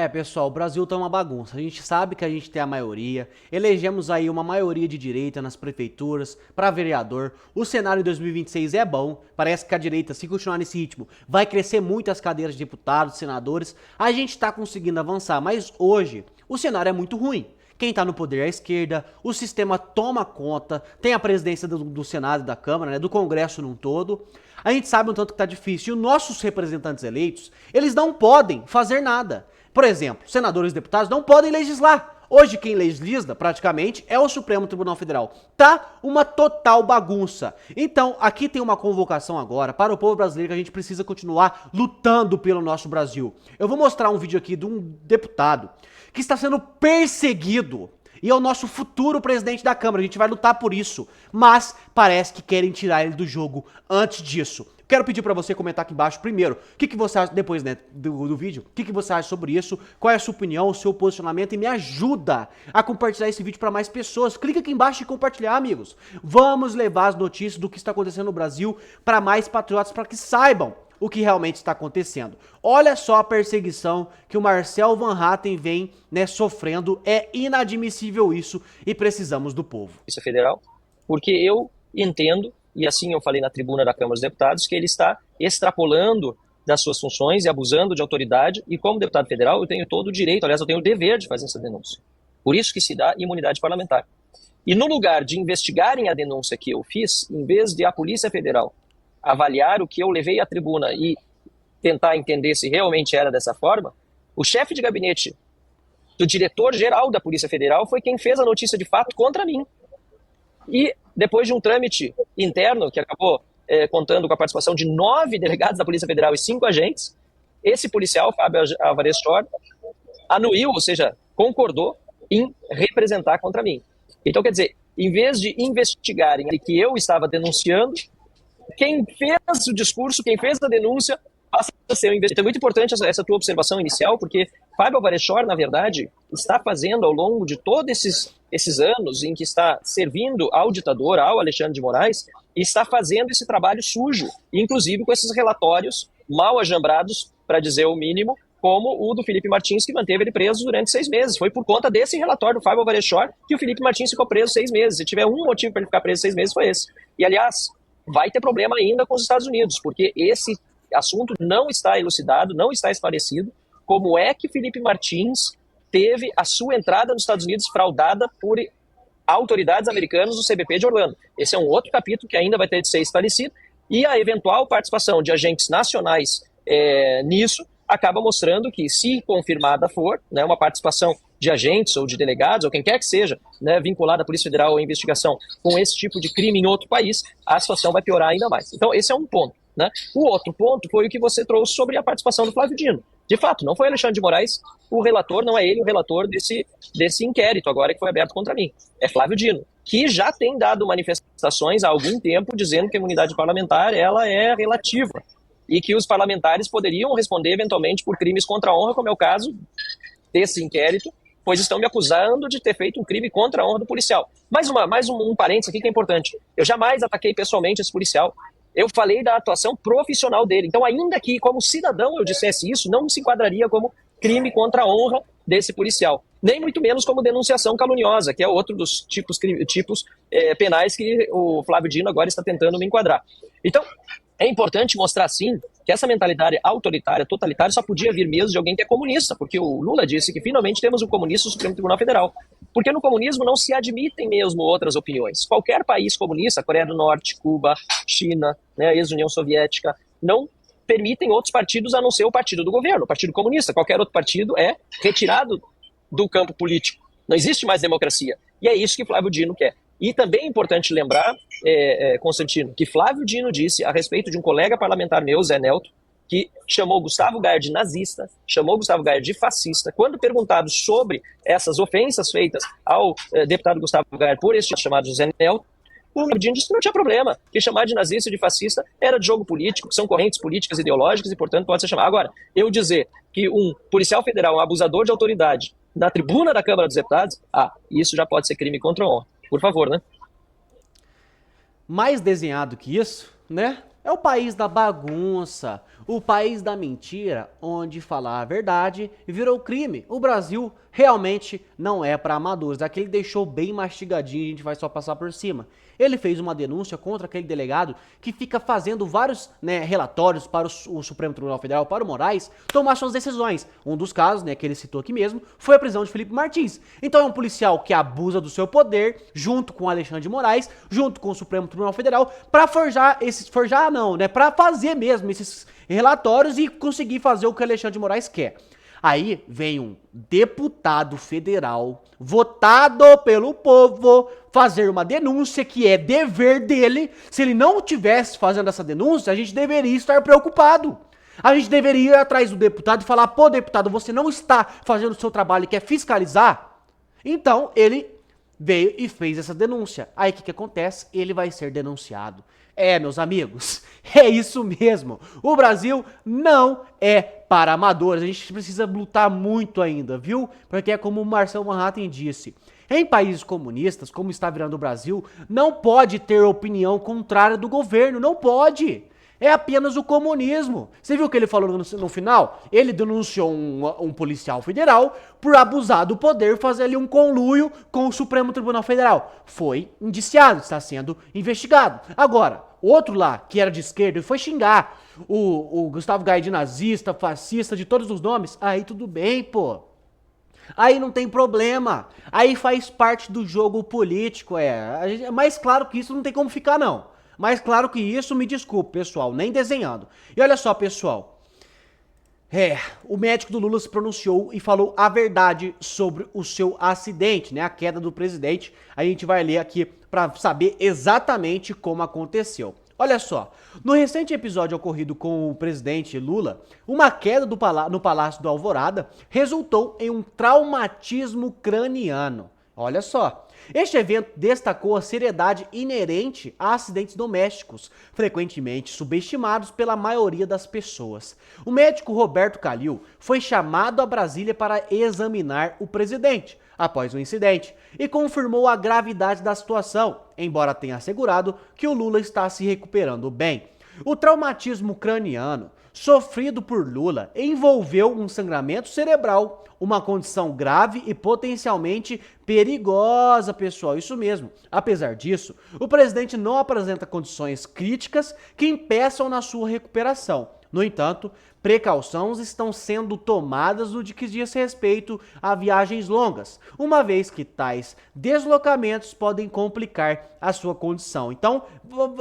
Pessoal, o Brasil tá uma bagunça. A gente sabe que a gente tem a maioria. Elegemos aí uma maioria de direita nas prefeituras, para vereador. O cenário em 2026 é bom. Parece que a direita, se continuar nesse ritmo, vai crescer muito as cadeiras de deputados, senadores. A gente tá conseguindo avançar, mas hoje o cenário é muito ruim. Quem tá no poder é a esquerda, o sistema toma conta, tem a presidência do Senado e da Câmara, né, do Congresso num todo. A gente sabe um tanto que tá difícil. E os nossos representantes eleitos, eles não podem fazer nada. Por exemplo, senadores e deputados não podem legislar. Hoje quem legisla, praticamente, é o Supremo Tribunal Federal. Tá uma total bagunça. Então, aqui tem uma convocação agora para o povo brasileiro que a gente precisa continuar lutando pelo nosso Brasil. Eu vou mostrar um vídeo aqui de um deputado que está sendo perseguido e é o nosso futuro presidente da Câmara. A gente vai lutar por isso, mas parece que querem tirar ele do jogo antes disso. Quero pedir pra você comentar aqui embaixo primeiro, o que você acha, depois, né, do vídeo, o que você acha sobre isso, qual é a sua opinião, o seu posicionamento, e me ajuda a compartilhar esse vídeo pra mais pessoas. Clica aqui embaixo e compartilhar, amigos. Vamos levar as notícias do que está acontecendo no Brasil pra mais patriotas, pra que saibam o que realmente está acontecendo. Olha só a perseguição que o Marcel Van Hatten vem, né, sofrendo. É inadmissível isso e precisamos do povo. Polícia Federal, porque eu entendo, e assim eu falei na tribuna da Câmara dos Deputados, que ele está extrapolando das suas funções e abusando de autoridade, e como deputado federal eu tenho todo o direito, aliás, eu tenho o dever de fazer essa denúncia. Por isso que se dá imunidade parlamentar. E no lugar de investigarem a denúncia que eu fiz, em vez de a Polícia Federal avaliar o que eu levei à tribuna e tentar entender se realmente era dessa forma, o chefe de gabinete do diretor-geral da Polícia Federal foi quem fez a notícia de fato contra mim. E depois de um trâmite interno, que acabou contando com a participação de 9 delegados da Polícia Federal e 5 agentes, esse policial, Fábio Alvarez Shore, anuiu, ou seja, concordou em representar contra mim. Então, quer dizer, em vez de investigarem que eu estava denunciando, quem fez o discurso, quem fez a denúncia, passa a ser o investigador. Então é muito importante essa tua observação inicial, porque Fábio Alvarez Shore, na verdade, está fazendo ao longo de todos esses anos em que está servindo ao ditador, ao Alexandre de Moraes, está fazendo esse trabalho sujo, inclusive com esses relatórios mal ajambrados, para dizer o mínimo, como o do Felipe Martins, que manteve ele preso durante 6 meses. Foi por conta desse relatório do Fábio Alvarez Shore que o Felipe Martins ficou preso 6 meses. Se tiver um motivo para ele ficar preso 6 meses, foi esse. E, aliás, vai ter problema ainda com os Estados Unidos, porque esse assunto não está elucidado, não está esclarecido. Como é que Felipe Martins teve a sua entrada nos Estados Unidos fraudada por autoridades americanas do CBP de Orlando? Esse é um outro capítulo que ainda vai ter de ser esclarecido, e a eventual participação de agentes nacionais nisso acaba mostrando que, se confirmada for, né, uma participação de agentes ou de delegados, ou quem quer que seja, né, vinculado à Polícia Federal ou à investigação com esse tipo de crime em outro país, a situação vai piorar ainda mais. Então, esse é um ponto. Né? O outro ponto foi o que você trouxe sobre a participação do Flávio Dino. De fato, não foi Alexandre de Moraes o relator, não é ele o relator desse inquérito agora que foi aberto contra mim. É Flávio Dino, que já tem dado manifestações há algum tempo dizendo que a imunidade parlamentar ela é relativa e que os parlamentares poderiam responder eventualmente por crimes contra a honra, como é o caso desse inquérito, pois estão me acusando de ter feito um crime contra a honra do policial. Mais um parênteses aqui que é importante. Eu jamais ataquei pessoalmente esse policial. Eu falei da atuação profissional dele. Então, ainda que como cidadão eu dissesse isso, não se enquadraria como crime contra a honra desse policial. Nem muito menos como denunciação caluniosa, que é outro dos tipos penais que o Flávio Dino agora está tentando me enquadrar. Então, é importante mostrar, sim, que essa mentalidade autoritária, totalitária, só podia vir mesmo de alguém que é comunista, porque o Lula disse que finalmente temos um comunista no Supremo Tribunal Federal. Porque no comunismo não se admitem mesmo outras opiniões. Qualquer país comunista, Coreia do Norte, Cuba, China, né, ex-União Soviética, não permitem outros partidos a não ser o partido do governo, o Partido Comunista. Qualquer outro partido é retirado do campo político. Não existe mais democracia. E é isso que Flávio Dino quer. E também é importante lembrar, Constantino, que Flávio Dino disse a respeito de um colega parlamentar meu, Zé Nelto, que chamou Gustavo Gayer de nazista, chamou Gustavo Gayer de fascista. Quando perguntado sobre essas ofensas feitas ao deputado Gustavo Gayer por esse chamado Zé Nelto, o Flávio Dino disse que não tinha problema, que chamar de nazista e de fascista era de jogo político, que são correntes políticas ideológicas e, portanto, pode ser chamado. Agora, eu dizer que um policial federal, um abusador de autoridade, na tribuna da Câmara dos Deputados, isso já pode ser crime contra a honra. Por favor, né? Mais desenhado que isso, né? É o país da bagunça, o país da mentira, onde falar a verdade virou crime. O Brasil realmente não é para amadores. Aqui ele deixou bem mastigadinho, a gente vai só passar por cima. Ele fez uma denúncia contra aquele delegado que fica fazendo vários, relatórios para o Supremo Tribunal Federal, para o Moraes, tomar suas decisões. Um dos casos, que ele citou aqui mesmo, foi a prisão de Felipe Martins. Então é um policial que abusa do seu poder, junto com Alexandre de Moraes, junto com o Supremo Tribunal Federal, para para fazer mesmo esses relatórios e conseguir fazer o que Alexandre de Moraes quer. Aí vem um deputado federal, votado pelo povo, fazer uma denúncia que é dever dele. Se ele não tivesse fazendo essa denúncia, a gente deveria estar preocupado. A gente deveria ir atrás do deputado e falar: pô, deputado, você não está fazendo o seu trabalho e quer fiscalizar? Então, ele veio e fez essa denúncia. Aí o que acontece? Ele vai ser denunciado. Meus amigos, é isso mesmo. O Brasil não é para amadores. A gente precisa lutar muito ainda, viu? Porque é como o Marcelo Manhattan disse: em países comunistas, como está virando o Brasil, não pode ter opinião contrária do governo. Não pode. É apenas o comunismo. Você viu o que ele falou no final? Ele denunciou um policial federal por abusar do poder, fazer ali um conluio com o Supremo Tribunal Federal. Foi indiciado, está sendo investigado. Agora, outro lá, que era de esquerda, foi xingar o Gustavo Gaia de nazista, fascista, de todos os nomes. Aí tudo bem, pô. Aí não tem problema. Aí faz parte do jogo político, Mas claro que isso não tem como ficar, não. Mas claro que isso, me desculpe, pessoal, nem desenhando. E olha só, pessoal. O médico do Lula se pronunciou e falou a verdade sobre o seu acidente, a queda do presidente. A gente vai ler aqui para saber exatamente como aconteceu. Olha só, no recente episódio ocorrido com o presidente Lula, uma queda no Palácio do Alvorada resultou em um traumatismo craniano. Olha só. Este evento destacou a seriedade inerente a acidentes domésticos, frequentemente subestimados pela maioria das pessoas. O médico Roberto Calil foi chamado a Brasília para examinar o presidente após o incidente e confirmou a gravidade da situação, embora tenha assegurado que o Lula está se recuperando bem. O traumatismo craniano sofrido por Lula envolveu um sangramento cerebral, uma condição grave e potencialmente perigosa, pessoal, isso mesmo. Apesar disso, o presidente não apresenta condições críticas que impeçam na sua recuperação. No entanto, precauções estão sendo tomadas no que diz respeito a viagens longas, uma vez que tais deslocamentos podem complicar a sua condição. Então,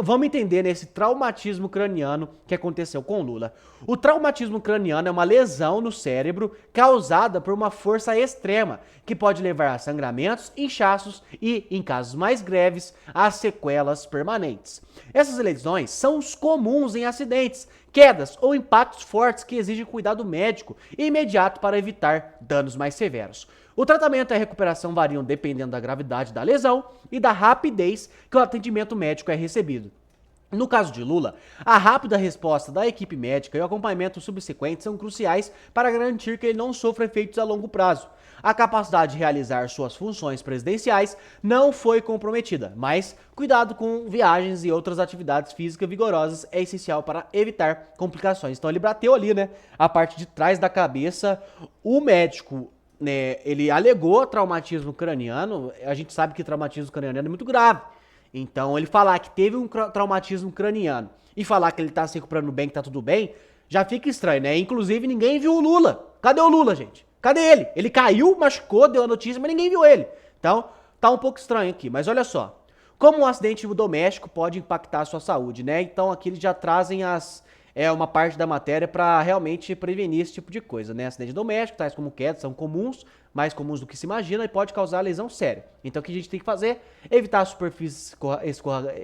vamos entender nesse traumatismo craniano que aconteceu com Lula. O traumatismo craniano é uma lesão no cérebro causada por uma força extrema, que pode levar a sangramentos, inchaços e, em casos mais graves, a sequelas permanentes. Essas lesões são comuns em acidentes, quedas ou impactos fortes que exigem cuidado médico e imediato para evitar danos mais severos. O tratamento e a recuperação variam dependendo da gravidade da lesão e da rapidez que o atendimento médico é recebido. No caso de Lula, a rápida resposta da equipe médica e o acompanhamento subsequente são cruciais para garantir que ele não sofra efeitos a longo prazo. A capacidade de realizar suas funções presidenciais não foi comprometida, mas cuidado com viagens e outras atividades físicas vigorosas é essencial para evitar complicações. Então ele bateu ali, a parte de trás da cabeça. O médico, ele alegou traumatismo craniano. A gente sabe que traumatismo craniano é muito grave. Então ele falar que teve um traumatismo craniano e falar que ele tá se recuperando bem, que tá tudo bem, já fica estranho, Inclusive ninguém viu o Lula. Cadê o Lula, gente? Cadê ele? Ele caiu, machucou, deu a notícia, mas ninguém viu ele. Então, tá um pouco estranho aqui. Mas olha só. Como um acidente doméstico pode impactar a sua saúde, Então, aqui eles já trazem uma parte da matéria para realmente prevenir esse tipo de coisa, Acidente doméstico, tais como quedas, são comuns, mais comuns do que se imagina e pode causar lesão séria. Então, o que a gente tem que fazer? Evitar superfícies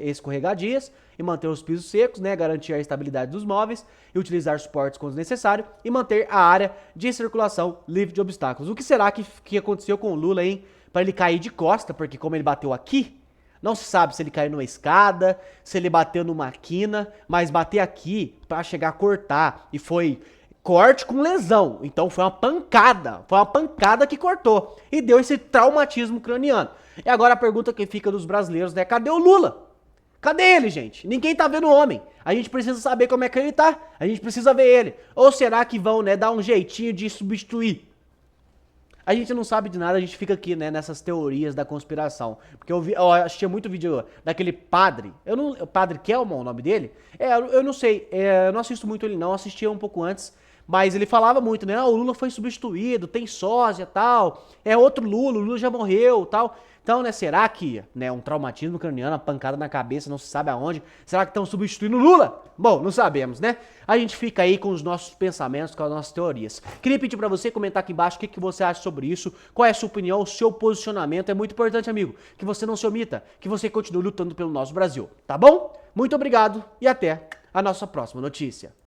escorregadias e manter os pisos secos, Garantir a estabilidade dos móveis e utilizar suportes quando necessário e manter a área de circulação livre de obstáculos. O que será que aconteceu com o Lula, para ele cair de costa, porque como ele bateu aqui, não se sabe se ele caiu numa escada, se ele bateu numa quina, mas bater aqui para chegar a cortar e foi corte com lesão. Então foi uma pancada que cortou e deu esse traumatismo craniano. E agora a pergunta que fica dos brasileiros é: cadê o Lula? Cadê ele, gente? Ninguém tá vendo o homem. A gente precisa saber como é que ele tá. A gente precisa ver ele. Ou será que vão, né, dar um jeitinho de substituir? A gente não sabe de nada, a gente fica aqui, né, nessas teorias da conspiração. Porque eu assistia muito vídeo daquele padre. O padre Kelman, o nome dele? Eu não sei. Eu não assisto muito ele, não. Eu assistia um pouco antes. Mas ele falava muito, né? O Lula foi substituído, tem sósia e tal. É outro Lula, o Lula já morreu tal. Então, né, será que, né, um traumatismo craniano, uma pancada na cabeça, não se sabe aonde, será que estão substituindo o Lula? Bom, não sabemos, né? A gente fica aí com os nossos pensamentos, com as nossas teorias. Queria pedir pra você comentar aqui embaixo o que você acha sobre isso, qual é a sua opinião, o seu posicionamento. É muito importante, amigo, que você não se omita, que você continue lutando pelo nosso Brasil, tá bom? Muito obrigado e até a nossa próxima notícia.